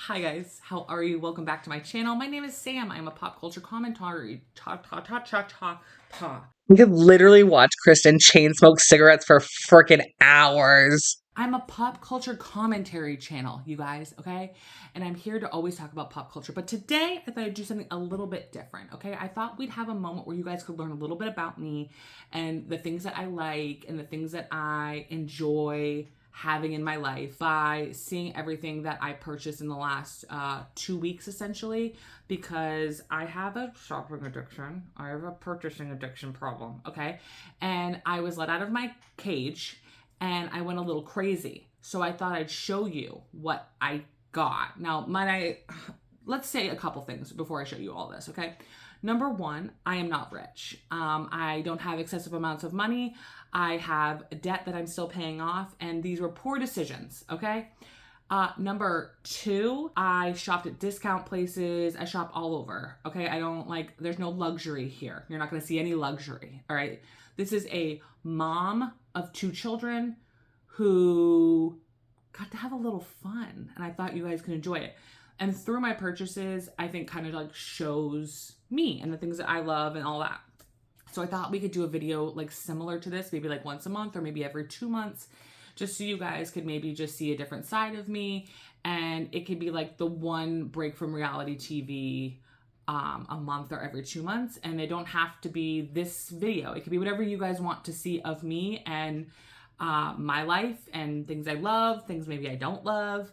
Hi guys, how are you? Welcome back to my channel. My name is Sam. I'm a pop culture commentary. We could literally watch Kristen chain smoke cigarettes for freaking hours. I'm a pop culture commentary channel, you guys, okay? And I'm here to always talk about pop culture. But today, I thought I'd do something a little bit different, okay? I thought we'd have a moment where you guys could learn a little bit about me and the things that I like and the things that I enjoy having in my life by seeing everything that I purchased in the last 2 weeks, essentially, because I have a shopping addiction. I have a purchasing addiction problem, okay? And I was let out of my cage and I went a little crazy. So I thought I'd show you what I got. Now, let's say a couple things before I show you all this, okay? Number one, I am not rich. I don't have excessive amounts of money. I have a debt that I'm still paying off, and these were poor decisions, okay? Number two, I shopped at discount places. I shop all over, okay? There's no luxury here. You're not gonna see any luxury, all right? This is a mom of 2 children who got to have a little fun, and I thought you guys could enjoy it. And through my purchases, I think kind of like shows me and the things that I love and all that. So I thought we could do a video like similar to this, maybe like once a month or maybe every 2 months, just so you guys could maybe just see a different side of me. And it could be like the one break from reality TV a month or every 2 months. And they don't have to be this video. It could be whatever you guys want to see of me and my life and things I love, things maybe I don't love.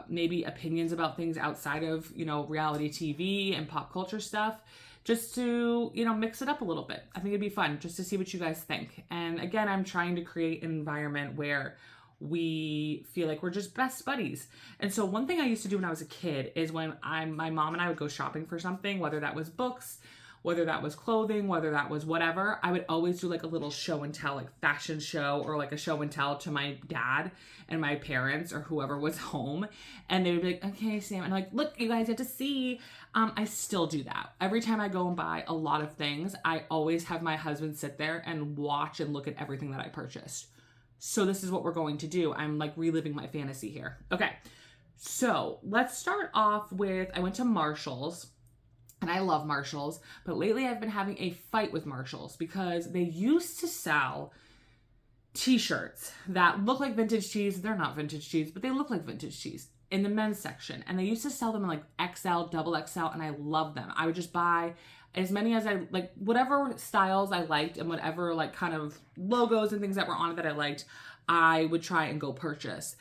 Maybe opinions about things outside of, reality TV and pop culture stuff, just to, mix it up a little bit. I think it'd be fun just to see what you guys think. And again, I'm trying to create an environment where we feel like we're just best buddies. And so one thing I used to do when I was a kid is when my mom and I would go shopping for something, whether that was books, whether that was clothing, whether that was whatever, I would always do like a little show and tell, like fashion show or like a show and tell to my dad and my parents or whoever was home. And they would be like, okay, Sam. And I'm like, look, you guys have to see. I still do that. Every time I go and buy a lot of things, I always have my husband sit there and watch and look at everything that I purchased. So this is what we're going to do. I'm like reliving my fantasy here. Okay. So let's start off with, I went to Marshall's. And I love Marshalls, but lately I've been having a fight with Marshalls because they used to sell t-shirts that look like vintage tees. They're not vintage tees, but they look like vintage tees in the men's section. And they used to sell them in like XL, double XL, and I love them. I would just buy as many as I like, whatever styles I liked and whatever like kind of logos and things that were on it that I liked, I would try and go purchase.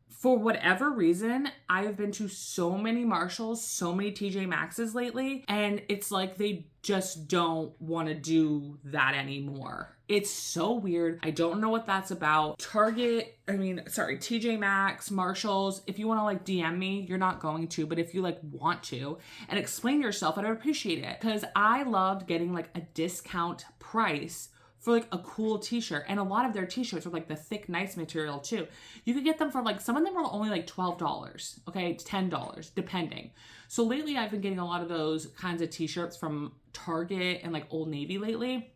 For whatever reason, I've been to so many Marshalls, so many TJ Maxx's lately, and it's like they just don't want to do that anymore. It's so weird. I don't know what that's about. TJ Maxx, Marshalls, if you want to like DM me, you're not going to, but if you like want to and explain yourself, I'd appreciate it. Because I loved getting like a discount price for like a cool t-shirt. And a lot of their t-shirts are like the thick, nice material too. You could get them for like, some of them are only like $12, okay? $10, depending. So lately I've been getting a lot of those kinds of t-shirts from Target and like Old Navy lately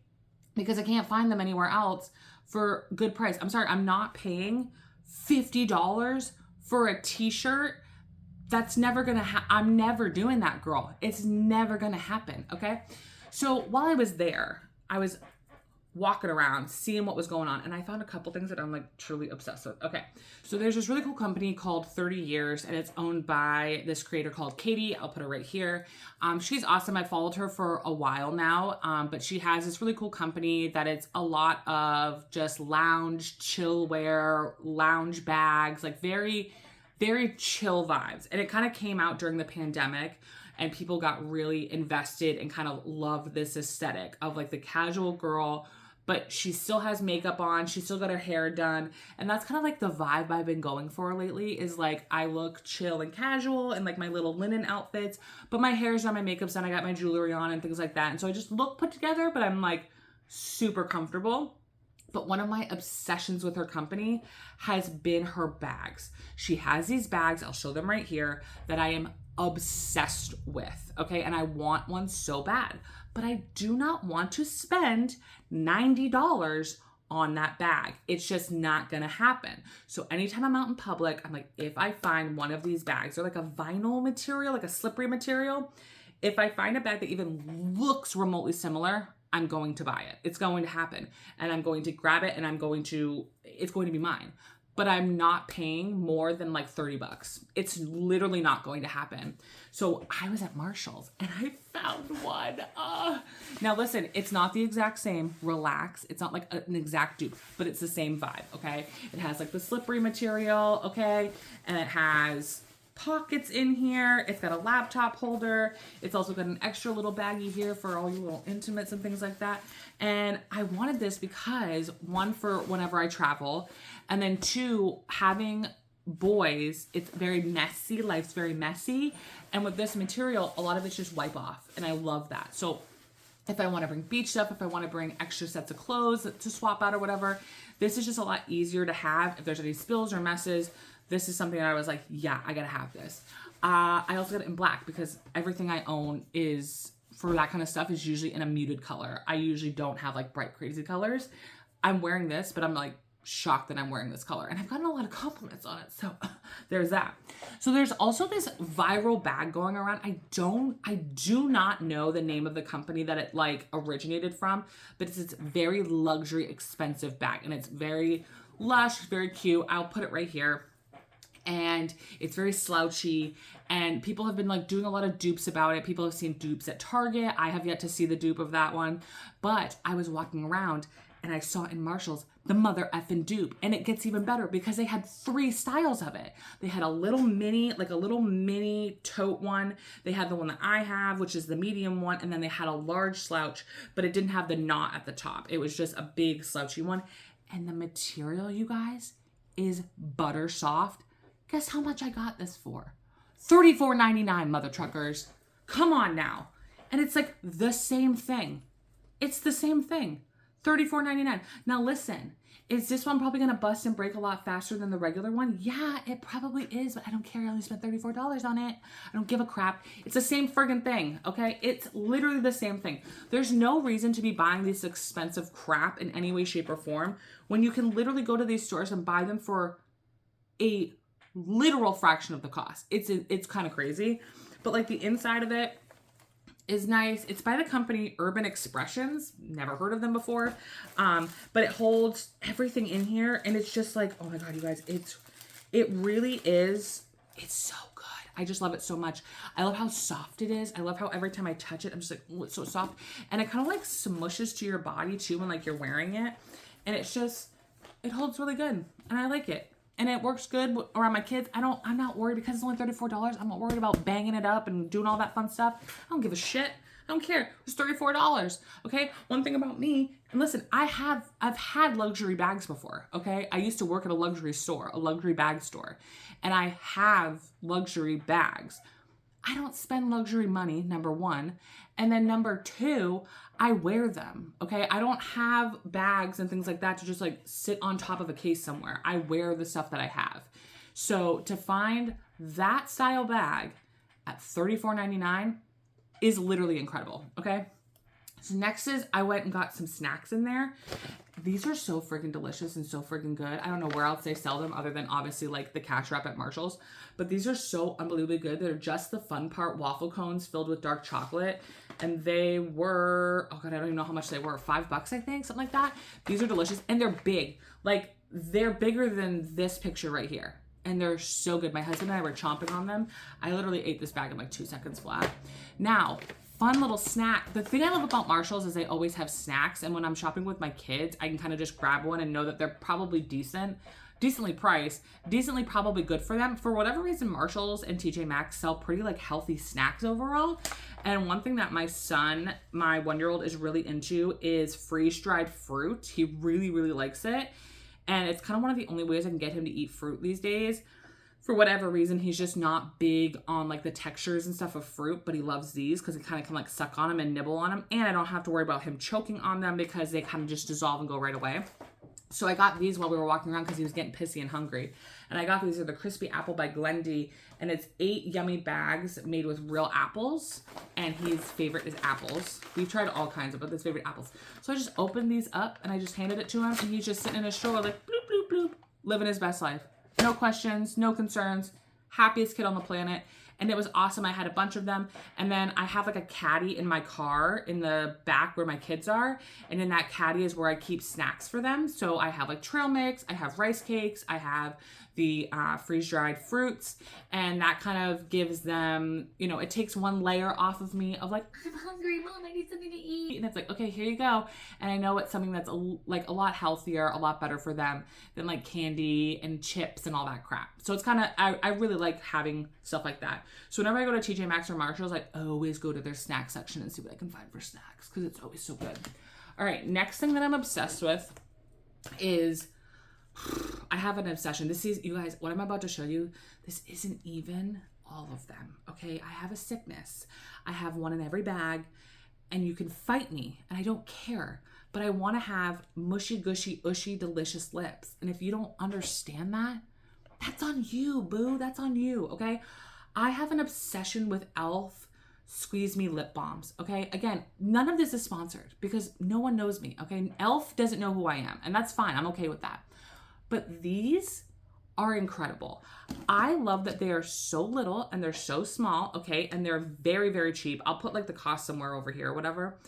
because I can't find them anywhere else for good price. I'm sorry, I'm not paying $50 for a t-shirt. That's never gonna I'm never doing that, girl. It's never gonna happen, okay? So while I was there, I was walking around, seeing what was going on. And I found a couple things that I'm like truly obsessed with. Okay. So there's this really cool company called 30 Years and it's owned by this creator called Katie. I'll put her right here. She's awesome. I followed her for a while now. But she has this really cool company that it's a lot of just lounge, chill wear, lounge bags, like very, very chill vibes. And it kind of came out during the pandemic and people got really invested and kind of loved this aesthetic of like the casual girl, but she still has makeup on. She still got her hair done. And that's kind of like the vibe I've been going for lately is like, I look chill and casual and like my little linen outfits, but my hair's done, my makeup's done, I got my jewelry on and things like that. And so I just look put together, but I'm like super comfortable. But one of my obsessions with her company has been her bags. She has these bags, I'll show them right here, that I am obsessed with, okay? And I want one so bad, but I do not want to spend $90 on that bag. It's just not gonna happen. So anytime I'm out in public, I'm like, if I find one of these bags, or like a vinyl material, like a slippery material, if I find a bag that even looks remotely similar, I'm going to buy it. It's going to happen. And I'm going to grab it and it's going to be mine. But I'm not paying more than like $30. It's literally not going to happen. So I was at Marshall's and I found one. Now listen, it's not the exact same. Relax. It's not like an exact dupe, but it's the same vibe, okay? It has like the slippery material, okay? And it has pockets in here. It's got a laptop holder. It's also got an extra little baggie here for all your little intimates and things like that. And I wanted this because, one, for whenever I travel, and then two, having boys, it's very messy. Life's very messy. And with this material, a lot of it's just wipe off. And I love that. So if I want to bring beach stuff, if I want to bring extra sets of clothes to swap out or whatever, this is just a lot easier to have. If there's any spills or messes, this is something that I was like, yeah, I gotta have this. I also got it in black because everything I own is, for that kind of stuff, is usually in a muted color. I usually don't have like bright, crazy colors. I'm wearing this, but I'm like shocked that I'm wearing this color. And I've gotten a lot of compliments on it. So there's that. So there's also this viral bag going around. I do not know the name of the company that it like originated from, but it's this very luxury, expensive bag. And it's very lush, very cute. I'll put it right here. And it's very slouchy, and people have been like doing a lot of dupes about it. People have seen dupes at Target. I have yet to see the dupe of that one, but I was walking around and I saw in Marshall's the mother effing dupe, and it gets even better because they had 3 styles of it. They had a little mini tote one. They had the one that I have, which is the medium one, and then they had a large slouch, but it didn't have the knot at the top. It was just a big slouchy one, and the material, you guys, is butter soft. Guess how much I got this for? $34.99, mother truckers. Come on now. And it's like the same thing. It's the same thing. $34.99. Now listen, is this one probably gonna bust and break a lot faster than the regular one? Yeah, it probably is, but I don't care. I only spent $34 on it. I don't give a crap. It's the same friggin' thing, okay? It's literally the same thing. There's no reason to be buying this expensive crap in any way, shape, or form when you can literally go to these stores and buy them for a literal fraction of the cost. It's kind of crazy, but like the inside of it is nice. It's by the company Urban Expressions. Never heard of them before, but it holds everything in here, and it's just like, oh my god, you guys, it really is. It's so good. I just love it so much. I love how soft it is. I love how every time I touch it, I'm just like, oh, it's so soft, and it kind of like smushes to your body too when like you're wearing it, and it holds really good, and I like it. And it works good around my kids. I'm not worried because it's only $34. I'm not worried about banging it up and doing all that fun stuff. I don't give a shit. I don't care. It's $34. Okay. One thing about me, and listen, I've had luxury bags before. Okay. I used to work at a luxury store, a luxury bag store, and I have luxury bags. I don't spend luxury money, number one. And then number two, I wear them, okay? I don't have bags and things like that to just like sit on top of a case somewhere. I wear the stuff that I have. So to find that style bag at $34.99 is literally incredible, okay? So next is I went and got some snacks in there. These are so freaking delicious and so freaking good. I don't know where else they sell them other than obviously like the cash wrap at Marshall's, but these are so unbelievably good. They're just the fun part waffle cones filled with dark chocolate, and they were, oh god, I don't even know how much they were. $5, I think, something like that. These are delicious, and they're big. Like, they're bigger than this picture right here, and they're so good. My husband and I were chomping on them. I literally ate this bag in like 2 seconds flat. Now, fun little snack. The thing I love about Marshall's is they always have snacks, and when I'm shopping with my kids, I can kind of just grab one and know that they're probably decently priced, decently probably good for them. For whatever reason, Marshall's and TJ Maxx sell pretty like healthy snacks overall. And one thing that my son, my 1-year-old, is really into is freeze-dried fruit. He really, really likes it. And it's kind of one of the only ways I can get him to eat fruit these days. For whatever reason, he's just not big on like the textures and stuff of fruit, but he loves these because it kind of can like suck on them and nibble on them. And I don't have to worry about him choking on them because they kind of just dissolve and go right away. So I got these while we were walking around because he was getting pissy and hungry. And I got these are the Crispy Apple by Glendy. And it's 8 yummy bags made with real apples. And his favorite is apples. We've tried all kinds of, but his favorite apples. So I just opened these up and I just handed it to him. And he's just sitting in a stroller like bloop, bloop, bloop. Living his best life. No questions, no concerns. Happiest kid on the planet. And it was awesome. I had a bunch of them. And then I have like a caddy in my car in the back where my kids are. And in that caddy is where I keep snacks for them. So I have like trail mix, I have rice cakes, I have the freeze-dried fruits. And that kind of gives them, you know, it takes one layer off of me of like, I'm hungry, Mom, I need something to eat. And it's like, okay, here you go. And I know it's something that's like a lot healthier, a lot better for them than like candy and chips and all that crap. So it's kind of, I really like having stuff like that. So whenever I go to TJ Maxx or Marshall's, I always go to their snack section and see what I can find for snacks because it's always so good. All right, next thing that I'm obsessed with is, I have an obsession. This is, you guys, what I'm about to show you, this isn't even all of them, okay? I have a sickness. I have one in every bag, and you can fight me, and I don't care. But I want to have mushy, gushy, ushy, delicious lips. And if you don't understand that, that's on you, boo. That's on you, okay? I have an obsession with e.l.f. Squeeze Me lip balms, okay? Again, none of this is sponsored because no one knows me, okay? e.l.f. doesn't know who I am, and that's fine. I'm okay with that. But these are incredible. I love that they are so little and they're so small, okay? And they're very, very cheap. I'll put like the cost somewhere over here or whatever.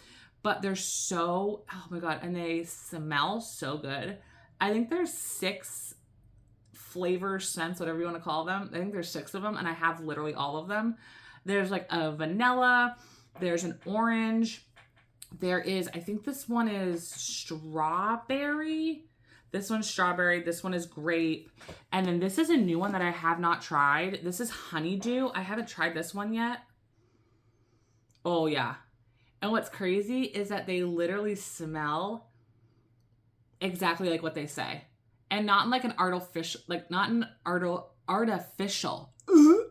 But they're so, oh my God, and they smell so good. I think there's 6 flavor scents, whatever you want to call them. I think there's 6 of them and I have literally all of them. There's like a vanilla, there's an orange. There is, I think this one is strawberry. This one's strawberry. This one is grape. And then this is a new one that I have not tried. This is honeydew. I haven't tried this one yet. Oh, yeah. And what's crazy is that they literally smell exactly like what they say. And not in like an artificial, like not in artificial,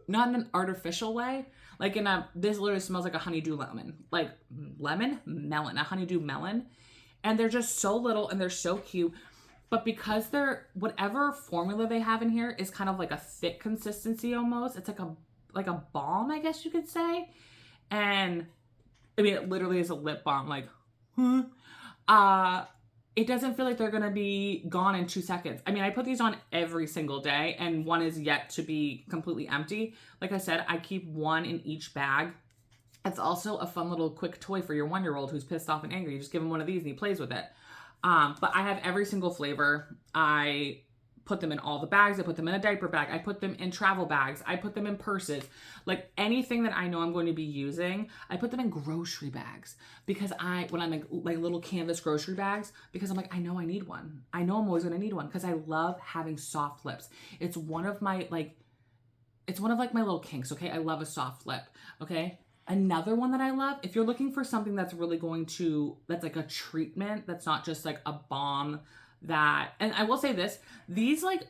not in an artificial way. Like in a, this literally smells like a honeydew lemon. Like melon, a honeydew melon. And they're just so little and they're so cute. But because they're, whatever formula they have in here is kind of like a thick consistency almost. It's like a balm, I guess you could say. And I mean, it literally is a lip balm, like, it doesn't feel like they're going to be gone in 2 seconds. I mean, I put these on every single day and one is yet to be completely empty. Like I said, I keep one in each bag. It's also a fun little quick toy for your 1-year-old who's pissed off and angry. You just give him one of these and he plays with it. But I have every single flavor. I put them in all the bags. I put them in a diaper bag. I put them in travel bags. I put them in purses. Like anything that I know I'm going to be using, I put them in grocery bags because when I'm like little canvas grocery bags, because I'm like, I know I need one. I know I'm always going to need one because I love having soft lips. It's one of my my little kinks. Okay. I love a soft lip. Okay. Another one that I love, if you're looking for something that's really that's like a treatment, that's not just like a balm and I will say this, these like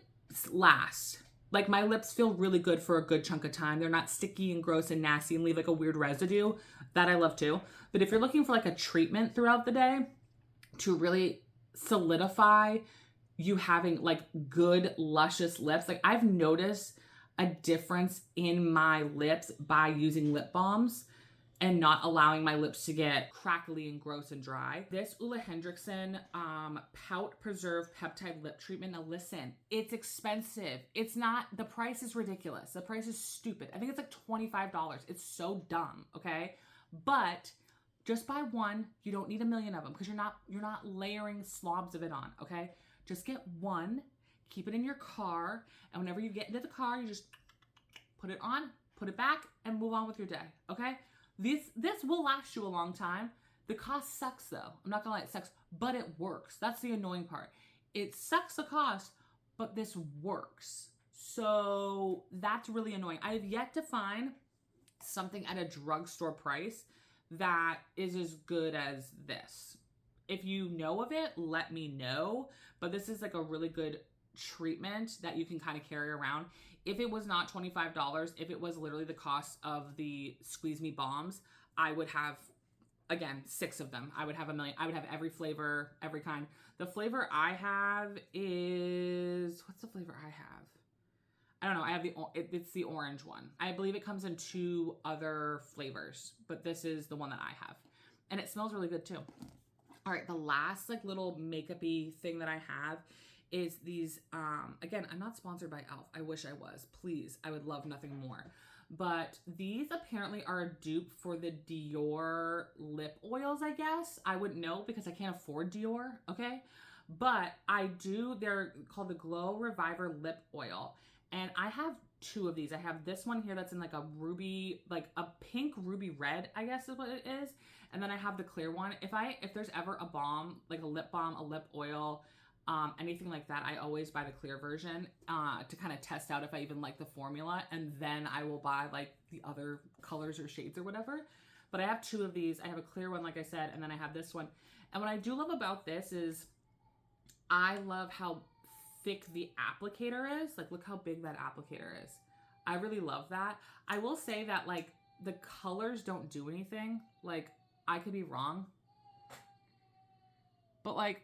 last. Like my lips feel really good for a good chunk of time. They're not sticky and gross and nasty and leave like a weird residue. That I love too. But if you're looking for like a treatment throughout the day to really solidify you having like good, luscious lips, like I've noticed a difference in my lips by using lip balms and not allowing my lips to get crackly and gross and dry. This Ulla Hendrickson Pout Preserve Peptide Lip Treatment. Now listen, it's expensive. It's not, the price is ridiculous. The price is stupid. I think it's like $25. It's so dumb, okay? But just buy one. You don't need a million of them because you're not layering slobs of it on, okay? Just get one, keep it in your car, and whenever you get into the car, you just put it on, put it back, and move on with your day, okay? This will last you a long time. The cost sucks though. I'm not gonna lie, it sucks, but it works. That's the annoying part. It sucks the cost, but this works. So that's really annoying. I have yet to find something at a drugstore price that is as good as this. If you know of it, let me know. But this is like a really good treatment that you can kind of carry around. If it was not $25, if it was literally the cost of the Squeeze Me balms, I would have again, 6 of them. I would have a million. I would have every flavor, every kind. The flavor I have is, what's the flavor I have? I don't know. I have it's the orange one. I believe it comes in 2 other flavors, but this is the one that I have. And it smells really good too. All right, the last like little makeup-y thing that I have is these, again, I'm not sponsored by e.l.f. I wish I was. Please, I would love nothing more. But these apparently are a dupe for the Dior lip oils, I guess. I wouldn't know because I can't afford Dior, okay? But I do, they're called the Glow Reviver Lip Oil. And I have 2 of these. I have this one here that's in like a ruby, like a pink ruby red, I guess is what it is. And then I have the clear one. If there's ever a balm, like a lip balm, a lip oil, anything like that, I always buy the clear version to kind of test out if I even like the formula. And then I will buy like the other colors or shades or whatever. But I have 2 of these. I have a clear one, like I said, and then I have this one. And what I do love about this is I love how thick the applicator is. Like, look how big that applicator is. I really love that. I will say that like the colors don't do anything. Like, I could be wrong, but like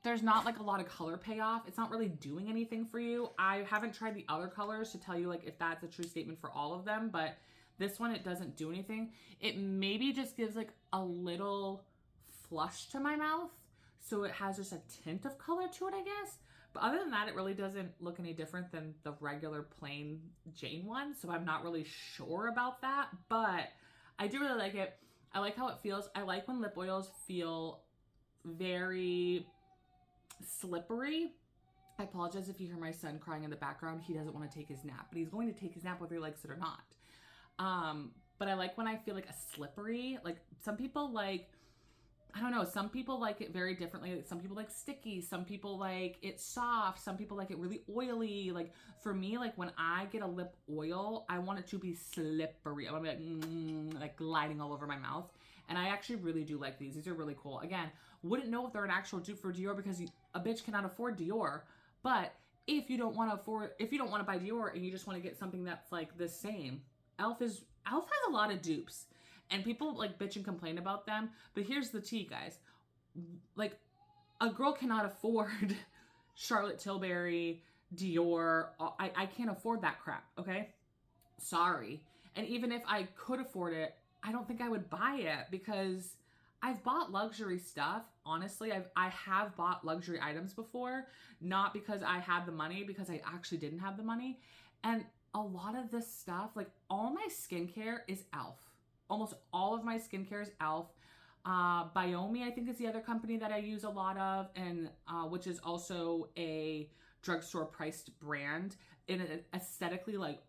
there's not like a lot of color payoff. It's not really doing anything for you. I haven't tried the other colors to tell you like if that's a true statement for all of them, but this one, it doesn't do anything. It maybe just gives like a little flush to my mouth. So it has just a tint of color to it, I guess. But other than that, it really doesn't look any different than the regular plain Jane one. So I'm not really sure about that, but I do really like it. I like how it feels. I like when lip oils feel very slippery. I apologize if you hear my son crying in the background. He doesn't want to take his nap, but he's going to take his nap whether he likes it or not. But I like when I feel like a slippery, like some people like, I don't know, some people like it very differently. Some people like sticky, some people like it soft, some people like it really oily. Like for me, like when I get a lip oil, I want it to be slippery. I want to be like gliding all over my mouth. And I actually really do like these. These are really cool. Again, wouldn't know if they're an actual dupe for Dior because a bitch cannot afford Dior. But if you don't want to buy Dior and you just want to get something that's like the same, e.l.f. has a lot of dupes. And people like bitch and complain about them. But here's the tea, guys. Like, a girl cannot afford Charlotte Tilbury, Dior. I can't afford that crap, okay? Sorry. And even if I could afford it, I don't think I would buy it because I've bought luxury stuff. Honestly, I have bought luxury items before. Not because I had the money, because I actually didn't have the money. And a lot of this stuff, like all my skincare is e.l.f. Almost all of my skincare is e.l.f. Biomi, I think, is the other company that I use a lot of, and which is also a drugstore priced brand, and aesthetically like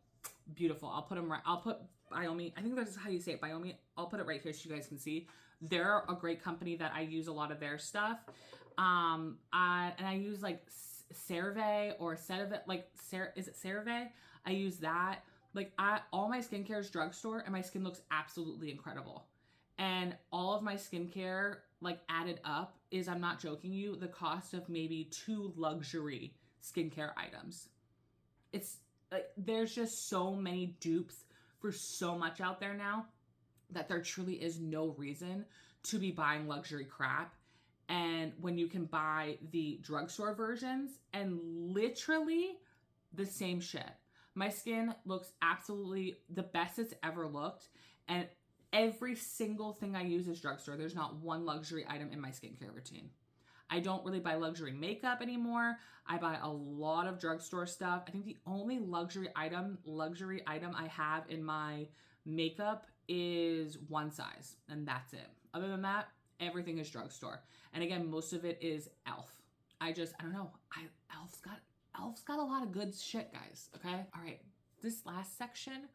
beautiful. I'll put Biomi. I think that's how you say it, Biomi. I'll put it right here so you guys can see. They're a great company that I use a lot of their stuff. And I use like CeraVe or CeraVe, like is it CeraVe? I use that. Like all my skincare is drugstore and my skin looks absolutely incredible. And all of my skincare like added up is, I'm not joking you, the cost of maybe 2 luxury skincare items. It's like, there's just so many dupes for so much out there now that there truly is no reason to be buying luxury crap. And when you can buy the drugstore versions and literally the same shit. My skin looks absolutely the best it's ever looked. And every single thing I use is drugstore. There's not one luxury item in my skincare routine. I don't really buy luxury makeup anymore. I buy a lot of drugstore stuff. I think the only luxury item I have in my makeup is One Size, and that's it. Other than that, everything is drugstore. And again, most of it is e.l.f. I don't know. e.l.f.'s got a lot of good shit, guys, okay? All right, this last section,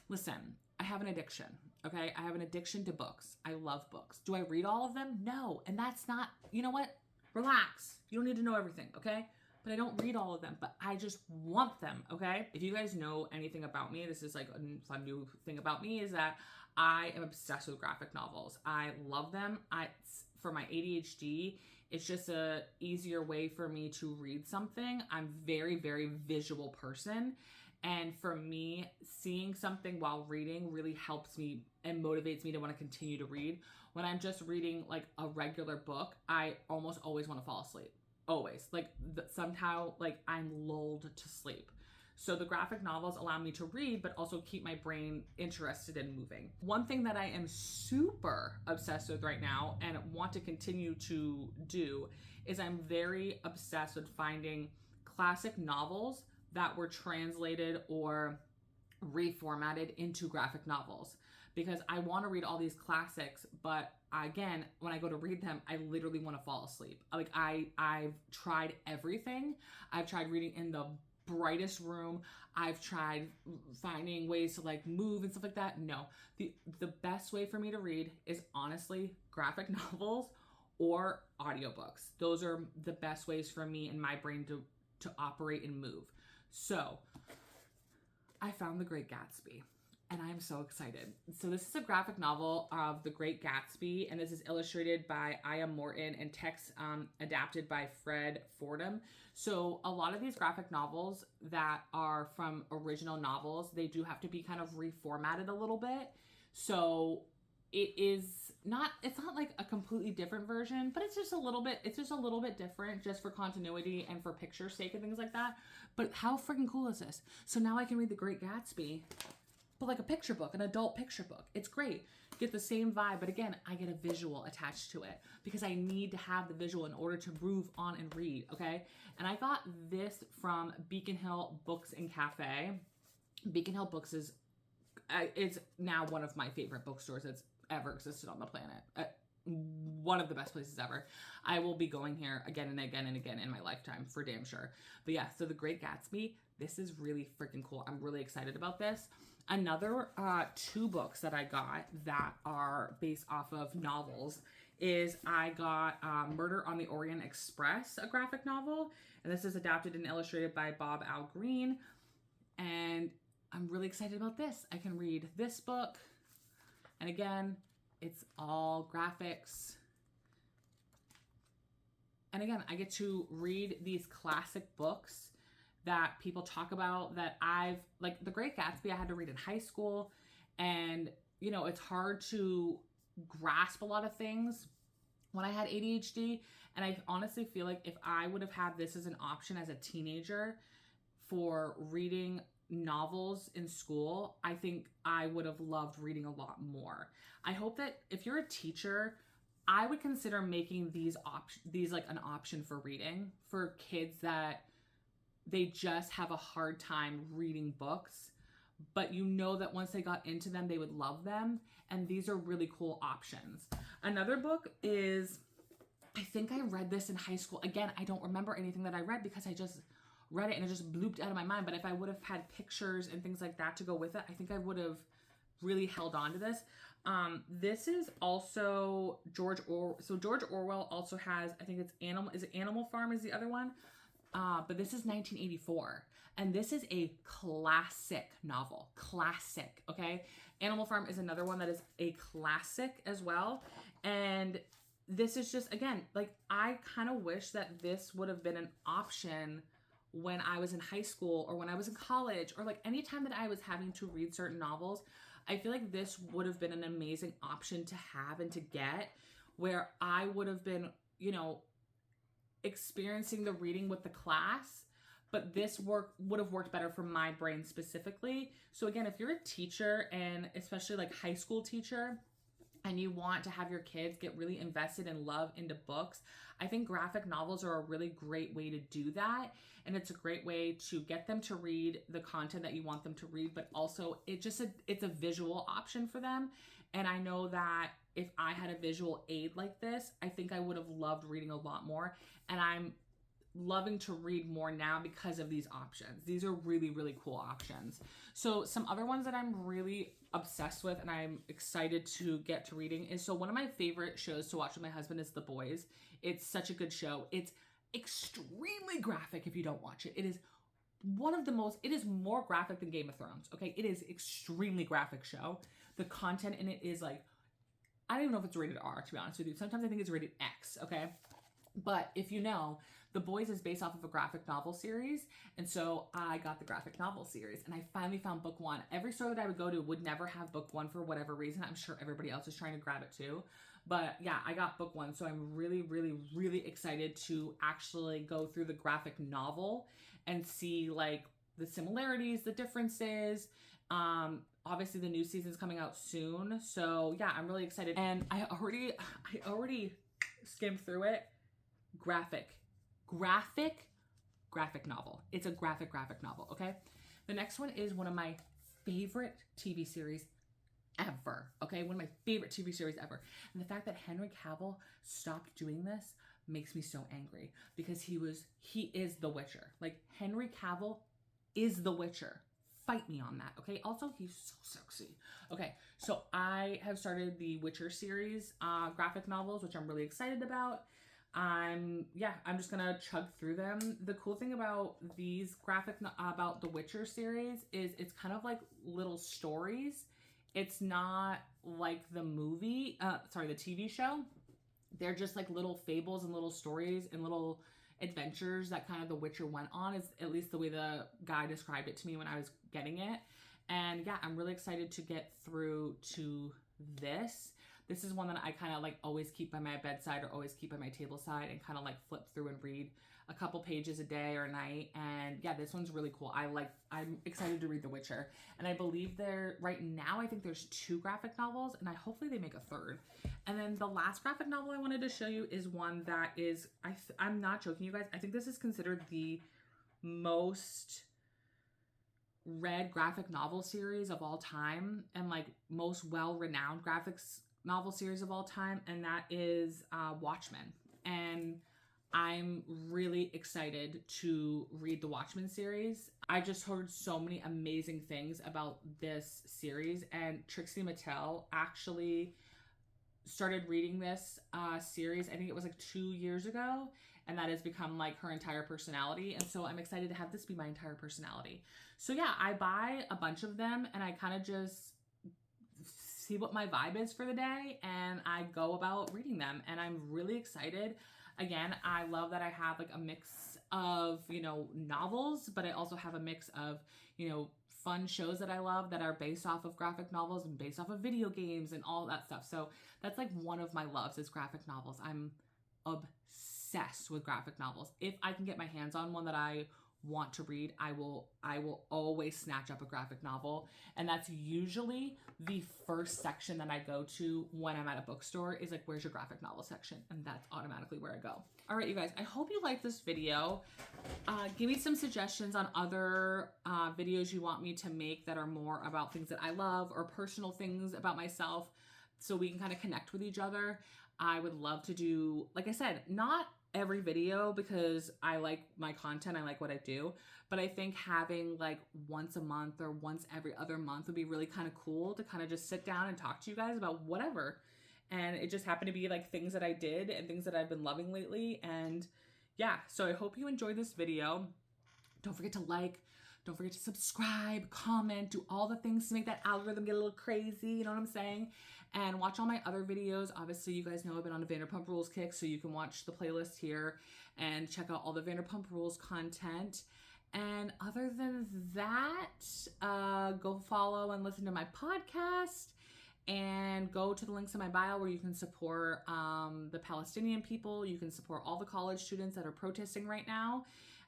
listen, I have an addiction, okay? I have an addiction to books. I love books. Do I read all of them? No, and that's not, you know what? Relax. You don't need to know everything, okay? But I don't read all of them, but I just want them, okay? If you guys know anything about me, this is like a fun new thing about me, is that I am obsessed with graphic novels. I love them. For my ADHD, it's just a easier way for me to read something. I'm very, very visual person. And for me, seeing something while reading really helps me and motivates me to want to continue to read. When I'm just reading like a regular book, I almost always want to fall asleep. Always. Like somehow like I'm lulled to sleep. So the graphic novels allow me to read, but also keep my brain interested in moving. One thing that I am super obsessed with right now and want to continue to do is I'm very obsessed with finding classic novels that were translated or reformatted into graphic novels, because I want to read all these classics, but again, when I go to read them, I literally want to fall asleep. Like I've tried everything. I've tried reading in the brightest room. I've tried finding ways to like move and stuff like that. No, the best way for me to read is honestly graphic novels or audiobooks. Those are the best ways for me and my brain to operate and move. So I found The Great Gatsby and I'm so excited. So this is a graphic novel of The Great Gatsby, and this is illustrated by Aya Morton and text adapted by Fred Fordham. So a lot of these graphic novels that are from original novels, they do have to be kind of reformatted a little bit. So it's not like a completely different version, but it's just a little bit different just for continuity and for picture's sake and things like that. But how freaking cool is this? So now I can read The Great Gatsby, but like a picture book, an adult picture book. It's great. Get the same vibe, but again, I get a visual attached to it because I need to have the visual in order to move on and read, okay? And I got this from Beacon Hill Books and Cafe. Beacon Hill Books is now one of my favorite bookstores that's ever existed on the planet. One of the best places ever. I will be going here again and again and again in my lifetime for damn sure. But yeah, so The Great Gatsby, this is really freaking cool. I'm really excited about this. Another two books that I got that are based off of novels is I got Murder on the Orient Express, a graphic novel. And this is adapted and illustrated by Bob Al Green. And I'm really excited about this. I can read this book. And again, it's all graphics. And again, I get to read these classic books that people talk about that like The Great Gatsby, I had to read in high school. And, you know, it's hard to grasp a lot of things when I had ADHD. And I honestly feel like if I would have had this as an option as a teenager for reading novels in school, I think I would have loved reading a lot more. I hope that if you're a teacher, I would consider making these like an option for reading for kids that they just have a hard time reading books, but you know that once they got into them, they would love them. And these are really cool options. Another book is, I think I read this in high school. Again, I don't remember anything that I read because I just read it and it just blooped out of my mind. But if I would have had pictures and things like that to go with it, I think I would have really held on to this. This is also George Orwell. So George Orwell also has, I think it's Animal Farm is the other one. But this is 1984. And this is a classic novel. Classic, okay? Animal Farm is another one that is a classic as well. And this is just, again, like I kind of wish that this would have been an option when I was in high school or when I was in college or like anytime that I was having to read certain novels. I feel like this would have been an amazing option to have and to get, where I would have been, you know, experiencing the reading with the class, but this would have worked better for my brain specifically. So again, if you're a teacher, and especially like high school teacher, and you want to have your kids get really invested in love into books, I think graphic novels are a really great way to do that. And it's a great way to get them to read the content that you want them to read, but also it's a visual option for them. And I know that if I had a visual aid like this, I think I would have loved reading a lot more. And I'm loving to read more now because of these options. These are really, really cool options. So some other ones that I'm really obsessed with and I'm excited to get to reading is, so one of my favorite shows to watch with my husband is The Boys. It's such a good show. It's extremely graphic if you don't watch it. It is more graphic than Game of Thrones. Okay. It is extremely graphic show. The content in it is like, I don't even know if it's rated R, to be honest with you. Sometimes I think it's rated X. Okay. But if you know, The Boys is based off of a graphic novel series, and so I got the graphic novel series, and I finally found book one. Every store that I would go to would never have book one for whatever reason. I'm sure everybody else is trying to grab it too. But yeah, I got book one, so I'm really, really, really excited to actually go through the graphic novel and see like the similarities, the differences. Obviously the new season's coming out soon, so yeah, I'm really excited. And I already skimmed through it. Graphic novel. It's a graphic novel, okay? The next one is one of my favorite TV series ever, okay? One of my favorite TV series ever. And the fact that Henry Cavill stopped doing this makes me so angry, because he is The Witcher. Like, Henry Cavill is The Witcher. Fight me on that, okay? Also, he's so sexy. Okay, so I have started the Witcher series graphic novels, which I'm really excited about. I'm just gonna chug through them. The cool thing about these about the Witcher series is it's kind of like little stories. It's not like the movie, the TV show. They're just like little fables and little stories and little adventures that kind of The Witcher went on, is at least the way the guy described it to me when I was getting it. And yeah, I'm really excited to get through to this. This is one that I kind of like always keep by my bedside or always keep by my table side and kind of like flip through and read a couple pages a day or a night. And yeah, this one's really cool. I'm excited to read The Witcher. And I believe right now, I think there's 2 graphic novels, and hopefully they make a 3rd. And then the last graphic novel I wanted to show you is one that is, I'm not joking, you guys. I think this is considered the most read graphic novel series of all time, and like most well-renowned graphics novel series of all time, and that is Watchmen. And I'm really excited to read the Watchmen series. I just heard so many amazing things about this series, and Trixie Mattel actually started reading this series, I think it was like 2 years ago, and that has become like her entire personality. And so I'm excited to have this be my entire personality. So yeah, I buy a bunch of them and I kind of just see what my vibe is for the day, and I go about reading them, and I'm really excited. Again, I love that I have like a mix of, novels, but I also have a mix of, fun shows that I love that are based off of graphic novels and based off of video games and all that stuff. So that's like one of my loves is graphic novels. I'm obsessed with graphic novels. If I can get my hands on one that I want to read, I will always snatch up a graphic novel. And that's usually the first section that I go to when I'm at a bookstore, is like, where's your graphic novel section? And that's automatically where I go. All right, you guys, I hope you liked this video. Give me some suggestions on other videos you want me to make that are more about things that I love or personal things about myself, so we can kind of connect with each other. I would love to do, like I said, not every video, because I like my content, I like what I do, but I think having like once a month or once every other month would be really kind of cool to kind of just sit down and talk to you guys about whatever. And it just happened to be like things that I did and things that I've been loving lately. And yeah, so I hope you enjoyed this video. Don't forget to like, don't forget to subscribe, comment, do all the things to make that algorithm get a little crazy, you know what I'm saying? And watch all my other videos. Obviously, you guys know I've been on a Vanderpump Rules kick, so you can watch the playlist here and check out all the Vanderpump Rules content. And other than that, go follow and listen to my podcast, and go to the links in my bio where you can support the Palestinian people. You can support all the college students that are protesting right now.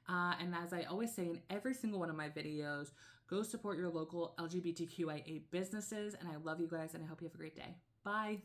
And as I always say in every single one of my videos, go support your local LGBTQIA businesses. And I love you guys, and I hope you have a great day. Bye.